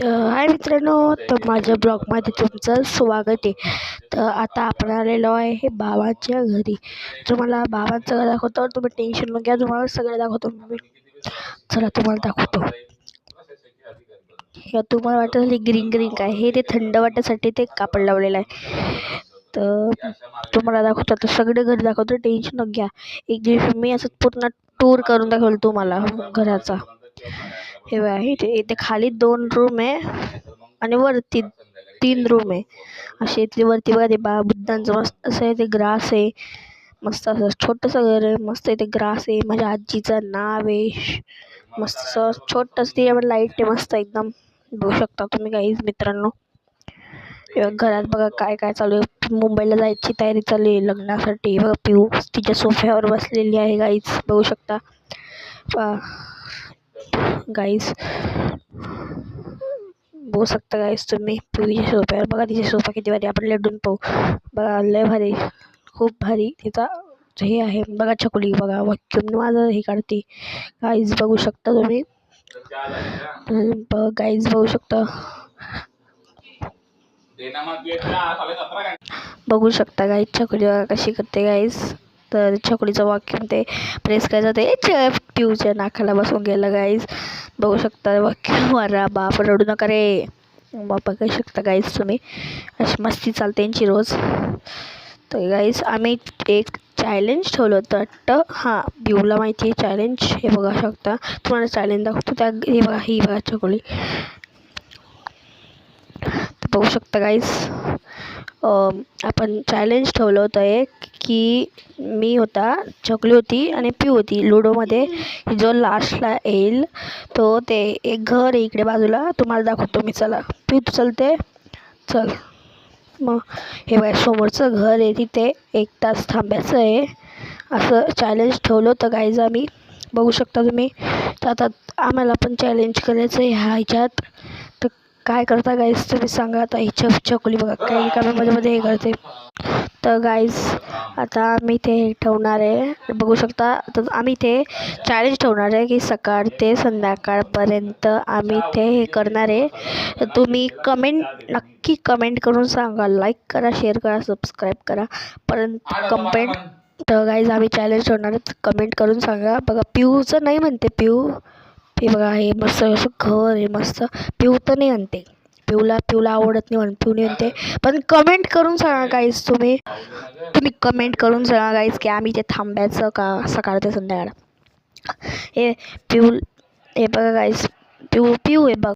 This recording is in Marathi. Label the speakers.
Speaker 1: हाय मित्रांनो, तर माझ्या ब्लॉगमध्ये तुमचं स्वागत आहे. तर आता आपण आलेलो आहे बाबांच्या घरी. तुम्हाला बाबांचं घर दाखवतो. तुम्ही टेन्शन न घ्या, तुम्हाला सगळं दाखवतो मी. चला तुम्हाला दाखवतो. हे तुम्हाला वाटतं हे ग्रीन ग्रीन काय, हे ते थंड वाटण्यासाठी ते कापड लावलेलं आहे. तर तुम्हाला दाखवतो, तर सगळे घर दाखवतो, टेन्शन न घ्या. एक दिवशी मी असं पूर्ण टूर करून दाखवलं तुम्हाला घराचा. हे बघा, इथे खाली 2 रूम आहे आणि वरती 3 रूम आहे. असे इथले वरती बघा, ते बुद्धांचं मस्त असं आहे, ते ग्रास आहे. मस्त असं छोटंसं घर आहे, मस्त इथे ग्रास आहे. माझ्या आजीचं नाव आहे. मस्त असं छोटंसं त्याच्यावर लाईट आहे, मस्त एकदम. बघू शकता तुम्ही गाईज मित्रांनो. घरात बघा काय काय चालू आहे. मुंबईला जायची तयारी चालू आहे लग्नासाठी. बघा पिऊ तिच्या सोफ्यावर बसलेली आहे गाईज, बघू शकता गाईज. बघू शकता गाईज तुम्ही पिऊच्या सोफ्यावर. बघा तिचे सोफा किती भारी, आपण लढून पाहू. बघा लय भारी, खूप भारी तिचा हे आहे. बघा छकुली, बघा वॅक्यूम माझं हे काढते गाईज, बघू शकता तुम्ही. गाईज बघू शकता, बघू शकता गाईज छकुली बघा कशी करते गाईज. तर छकुलीचं वॅक्यूम ते प्रेस करायचं, ते पिऊच्या नाकाला बसून गेलं गाईज. बघू शकता वॅक्यूम. अरे बाप, रडू नका रे बाप. बघू शकता गाईज तुम्ही, अशी मस्ती चालते यांची रोज. तर गाईज आम्ही एक चॅलेंज ठेवलं होतं वाटतं. हां, पिऊला माहिती आहे चॅलेंज. हे बघा शकता, तुम्हाला चॅलेंज दाखवतो. त्या हे बघा, ही बघा छकुली, बघू शकता गाईज. आपण चॅलेंज ठेवलं होतं एक, की मी होता, छकुली होती आणि पिऊ होती. लुडोमध्ये जो लास्टला येईल तो, ते एक घर आहे इकडे बाजूला, तुम्हाला दाखवतो मी. चला पिऊ तू चलते, चल. मग हे बघा समोरचं घर आहे, तिथे 1 तास थांबायचं आहे. असं चॅलेंज ठेवलं होतं गाईज आम्ही, बघू शकता तुम्ही. तर आता आम्हाला पण चॅलेंज करायचं आहे ह्याच्यात. तर काय करता गाईज तुम्ही सांगा. आता ही छकुली बघा काही कामामध्ये हे करते. तर गाईज आता आम्ही ते ठेवणार आहे, बघू शकता. तर आम्ही ते चॅलेंज ठेवणार आहे की सकाळ ते संध्याकाळपर्यंत आम्ही ते हे करणार आहे. तर तुम्ही नक्की कमेंट करून सांगा. लाईक करा, शेअर करा, सबस्क्राईब करा, कमेंट. तर गाईज आम्ही चॅलेंज ठेवणार आहे, कमेंट करून सांगा. बघा पिऊचं नाही म्हणते, पिऊ हे बघा, हे मस्त असं घर आहे मस्त. पिऊ तर नाही म्हणते, पिऊला आवडत नाही म्हणून पिऊ नाही म्हणते. पण कमेंट करून सांगा गाईज तुम्ही कमेंट करून सांगा गाईज की आम्ही ते थांबायचं का सकाळ ते संध्याकाळ. हे पिऊ, हे बघा गाईज, पिऊ हे बघ.